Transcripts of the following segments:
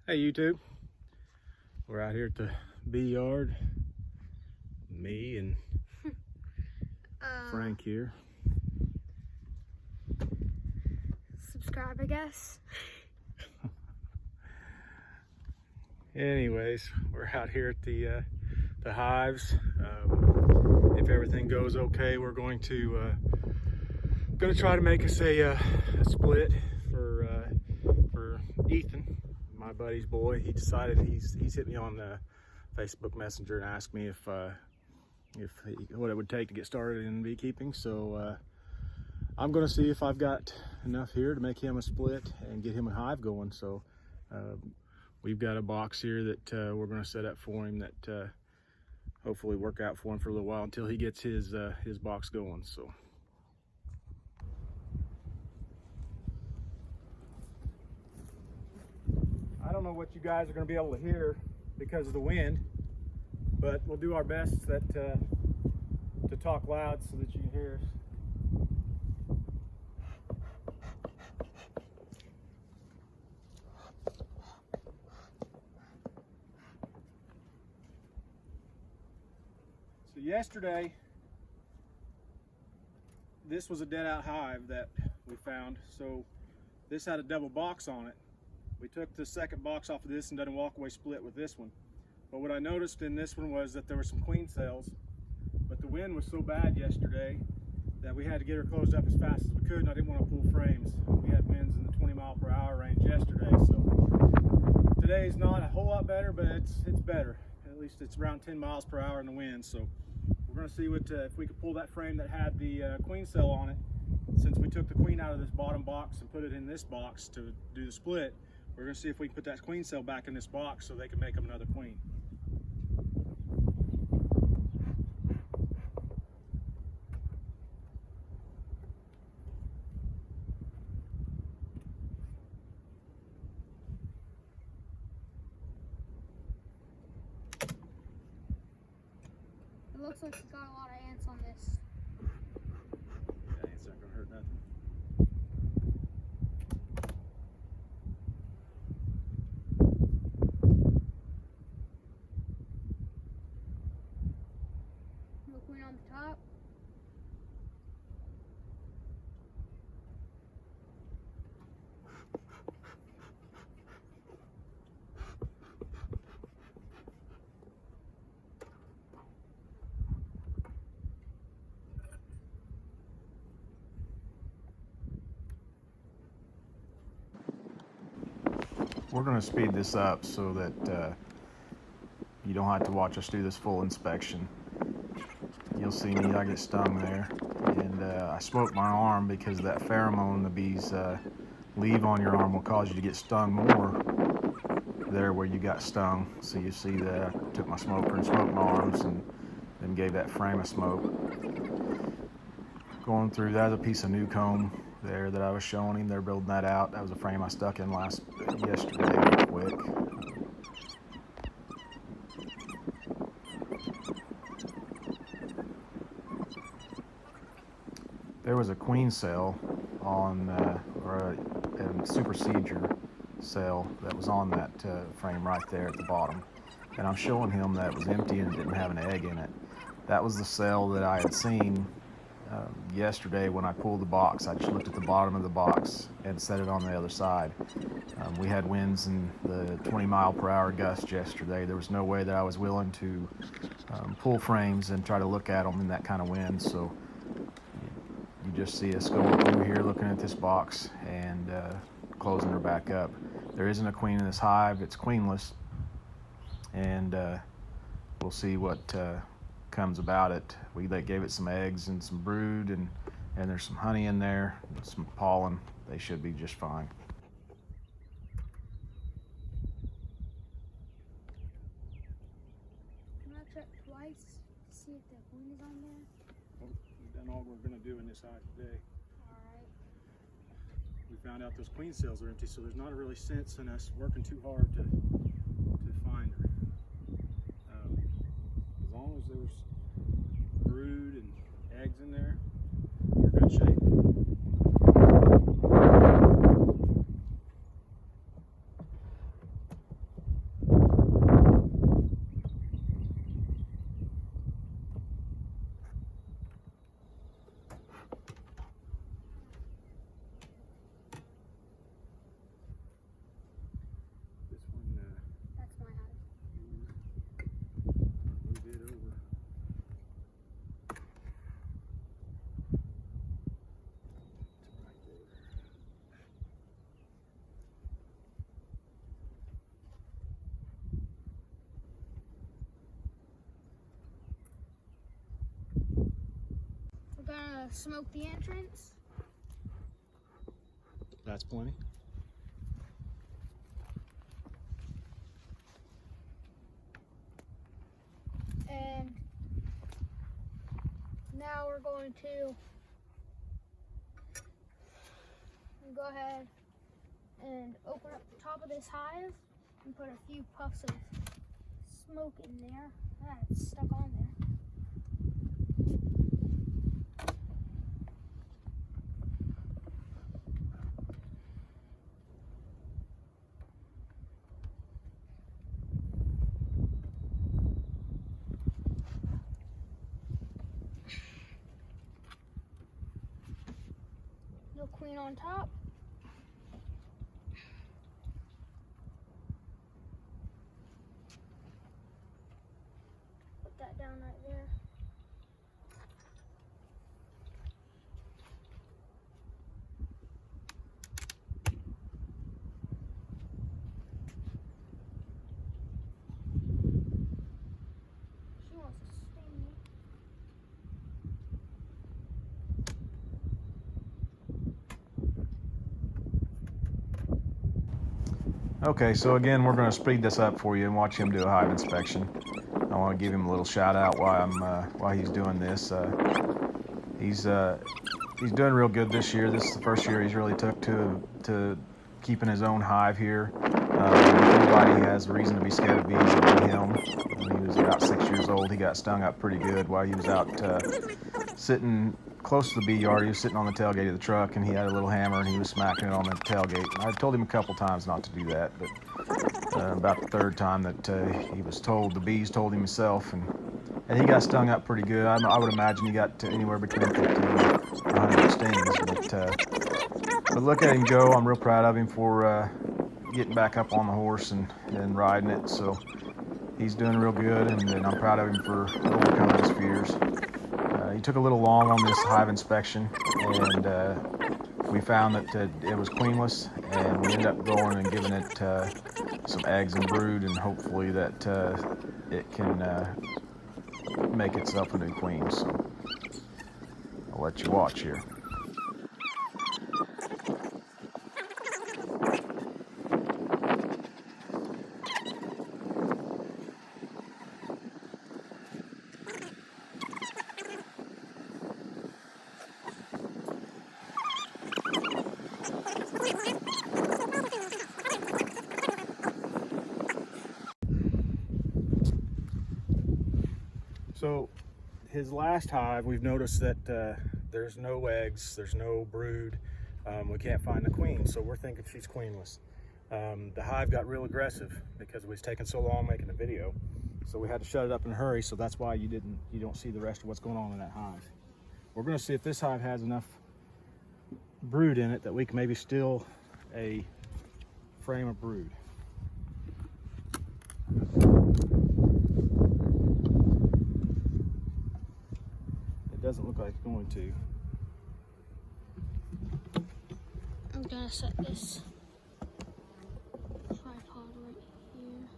Hey YouTube, we're out here at the bee yard. Me and Frank here. Subscribe, I guess. Anyways, we're out here at the hives. If everything goes okay, we're going to try to make us a split for Ethan, my buddy's boy. He decided he's hit me on Facebook Messenger and asked me what it would take to get started in beekeeping. So I'm going to see if I've got enough here to make him a split and get him a hive going. So we've got a box here that we're going to set up for him that hopefully work out for him for a little while until he gets his box going. So I don't know what you guys are going to be able to hear because of the wind, but we'll do our best to talk loud so that you can hear us. So yesterday, this was a dead out hive that we found. So this had a double box on it. We took the second box off of this and done a walkaway split with this one. But what I noticed in this one was that there were some queen cells, but the wind was so bad yesterday that we had to get her closed up as fast as we could, and I didn't want to pull frames. We had winds in the 20-mile-per-hour range yesterday, so today's not a whole lot better, but it's better. At least it's around 10 miles per hour in the wind. So we're going to see what if we could pull that frame that had the queen cell on it. Since we took the queen out of this bottom box and put it in this box to do the split, we're going to see if we can put that queen cell back in this box so they can make them another queen. It looks like we got a lot of ants on this. Yeah, ants aren't going to hurt nothing. No queen on the top. We're going to speed this up so that you don't have to watch us do this full inspection. You'll see me, I get stung there, and I smoked my arm because that pheromone the bees leave on your arm will cause you to get stung more there where you got stung. So you see that I took my smoker and smoked my arms and then gave that frame a smoke. Going through, that was a piece of new comb there that I was showing him. They're building that out. That was a frame I stuck in yesterday real quick. There was a queen cell on, or a supersedure cell that was on that frame right there at the bottom. And I'm showing him that it was empty and it didn't have an egg in it. That was the cell that I had seen yesterday when I pulled the box. I just looked at the bottom of the box and set it on the other side. We had winds in the 20-mile-per-hour gust yesterday. There was no way that I was willing to pull frames and try to look at them in that kind of wind. So you just see us going through here looking at this box and closing her back up. There isn't a queen in this hive. It's queenless, and we'll see what comes about it. We gave it some eggs and some brood, and there's some honey in there, some pollen. They should be just fine. Can I check twice to see if the queen is on there? Well, we've done all we're going to do in this hive today. Alright. We found out those queen cells are empty, so there's not really sense in us working too hard to find her. As long as there's brood and eggs in there, we're in good shape. smoke the entrance. That's plenty. And now we're going to go ahead and open up the top of this hive and put a few puffs of smoke in there. It's stuck on there. No queen on top. Put that down right there. She wants to sting me. Okay, so again, we're going to speed this up for you and watch him do a hive inspection. I want to give him a little shout out while he's doing this. He's doing real good this year. This is the first year he's really took to keeping his own hive here. If anybody has reason to be scared of bees, it would be him. When he was about 6 years old, he got stung up pretty good while he was out sitting close to the bee yard. He was sitting on the tailgate of the truck, and he had a little hammer, and he was smacking it on the tailgate. And I told him a couple times not to do that, but about the third time that he was told, the bees told him himself, and he got stung up pretty good. I would imagine he got to anywhere between 50 and 100 stings, but look at him go. I'm real proud of him for getting back up on the horse and riding it. So he's doing real good, and I'm proud of him for overcoming his fears. He took a little long on this hive inspection, and we found that it was queenless, and we ended up going and giving it some eggs and brood, and hopefully that it can make itself a new queen. So I'll let you watch here. So his last hive, we've noticed that there's no eggs, there's no brood. We can't find the queen, so we're thinking she's queenless. The hive got real aggressive because it was taking so long making the video, so we had to shut it up in a hurry. So that's why you don't see the rest of what's going on in that hive. We're going to see if this hive has enough brood in it that we can maybe steal a frame of brood. It doesn't look like it's going to. I'm gonna set this tripod right here.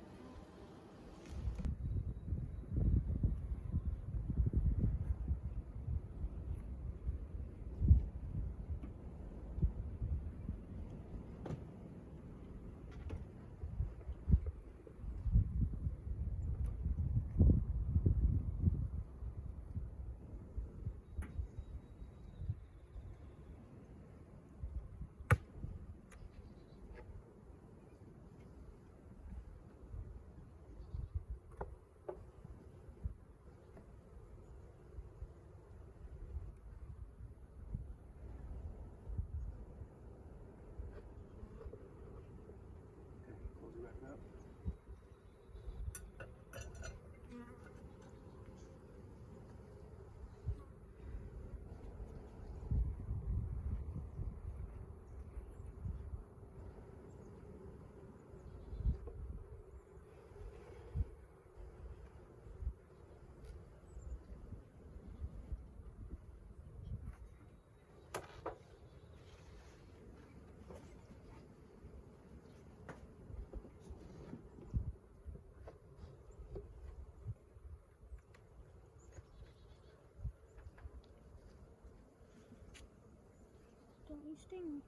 sting.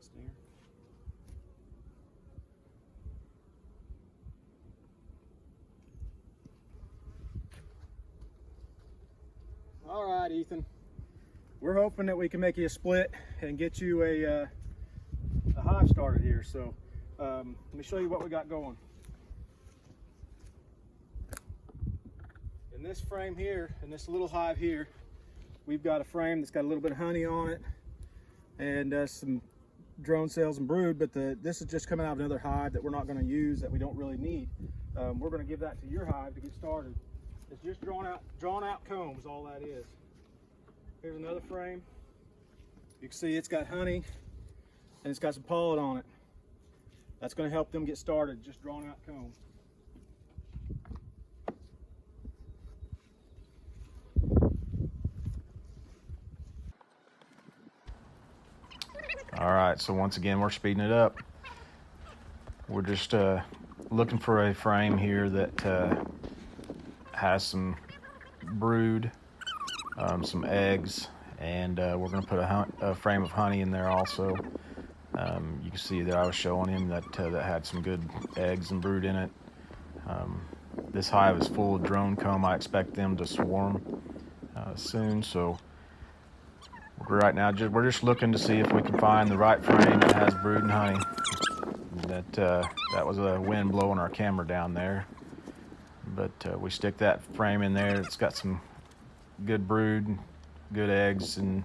Stinger. All right, Ethan. We're hoping that we can make you a split and get you a hive started here. So let me show you what we got going. In this frame here, in this little hive here, we've got a frame that's got a little bit of honey on it and some drone cells and brood, but this is just coming out of another hive that we're not going to use, that we don't really need. We're going to give that to your hive to get started. It's just drawn out comb is all that is. Here's another frame. You can see it's got honey and it's got some pollen on it. That's going to help them get started, just drawn out comb. All right, so once again, we're speeding it up. We're just looking for a frame here that has some brood, some eggs, and we're going to put a frame of honey in there also. You can see that I was showing him that had some good eggs and brood in it. This hive is full of drone comb. I expect them to swarm soon, so right now we're just looking to see if we can find the right frame that has brood and honey. That was a wind blowing our camera down there, but we stick that frame in there. It's got some good brood, good eggs, and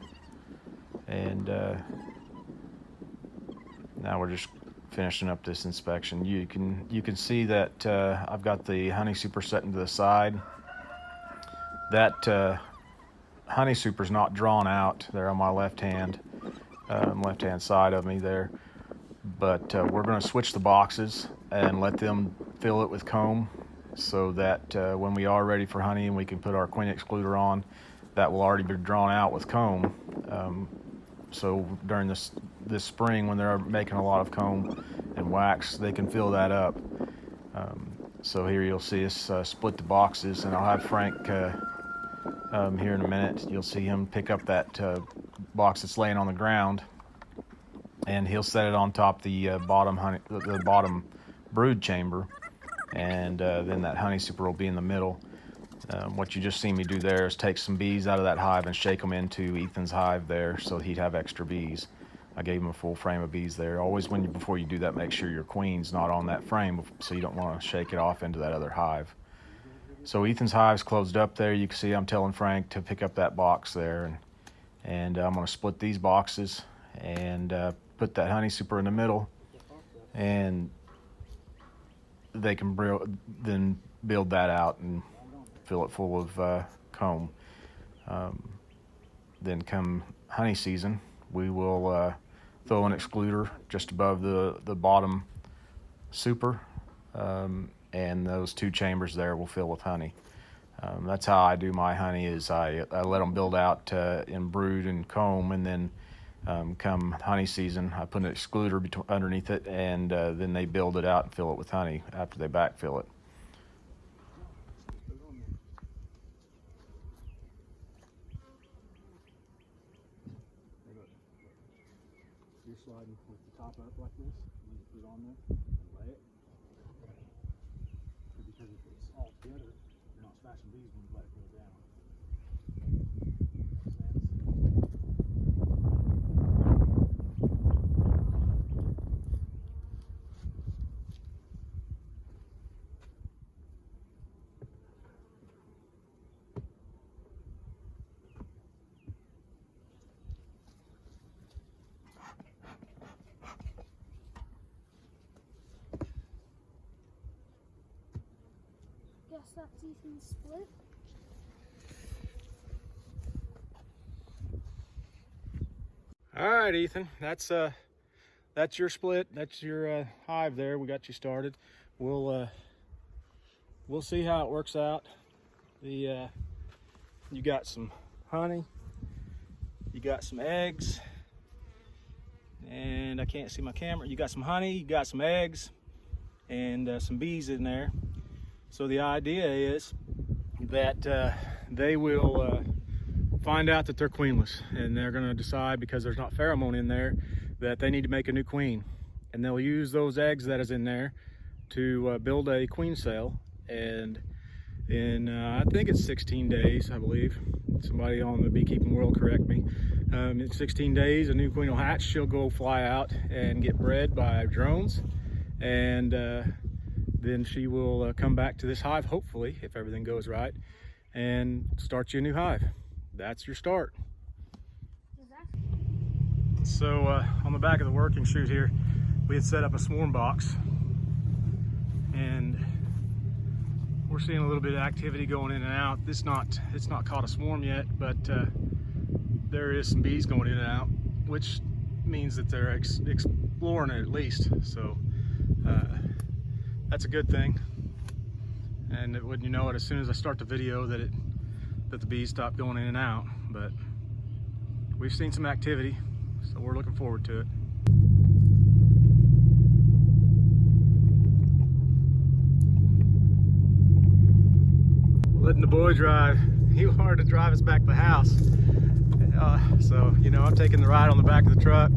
now we're just finishing up this inspection. You can see that I've got the honey super set into the side. That honey super is not drawn out there on my left hand side of me there, but we're going to switch the boxes and let them fill it with comb, so that when we are ready for honey and we can put our queen excluder on, that will already be drawn out with comb. So during this spring, when they're making a lot of comb and wax, they can fill that up. So here you'll see us split the boxes, and I'll have Frank here in a minute. You'll see him pick up that box that's laying on the ground, and he'll set it on top the bottom brood chamber, and then that honey super will be in the middle. What you just seen me do there is take some bees out of that hive and shake them into Ethan's hive there, so he'd have extra bees. I gave him a full frame of bees there. Always before you do that, make sure your queen's not on that frame, so you don't want to shake it off into that other hive. So Ethan's hive's closed up there. You can see I'm telling Frank to pick up that box there, and I'm going to split these boxes and put that honey super in the middle, and they can then build that out and fill it full of comb. Then come honey season, we will throw an excluder just above the bottom super, and those two chambers there will fill with honey. That's how I do my honey, is I let them build out in brood and comb, and then come honey season, I put an excluder underneath it, and then they build it out and fill it with honey after they backfill it. You're sliding with the top up like this, and you put it on there and lay it. Because if it's all together, you're not smashing bees when you let it go down. Guess That's Ethan's split. All right, Ethan, that's your split. That's your hive there. We got you started. We'll see how it works out. You got some honey, you got some eggs, and I can't see my camera. You got some honey, you got some eggs, and some bees in there. So the idea is that they will find out that they're queenless, and they're going to decide, because there's not pheromone in there, that they need to make a new queen, and they'll use those eggs that is in there to build a queen cell. And in I think it's 16 days, I believe. Somebody on the beekeeping world correct me. In 16 days, a new queen will hatch. She'll go fly out and get bred by drones, and then she will come back to this hive, hopefully, if everything goes right, and start you a new hive. That's your start. So on the back of the working chute here, we had set up a swarm box, and we're seeing a little bit of activity going in and out. It's not caught a swarm yet, but there is some bees going in and out, which means that they're exploring it at least. So that's a good thing. And wouldn't you know it, as soon as I start the video, that the bees stop going in and out. But we've seen some activity, so we're looking forward to it. Letting the boy drive. He wanted to drive us back to the house. So, you know, I'm taking the ride on the back of the truck.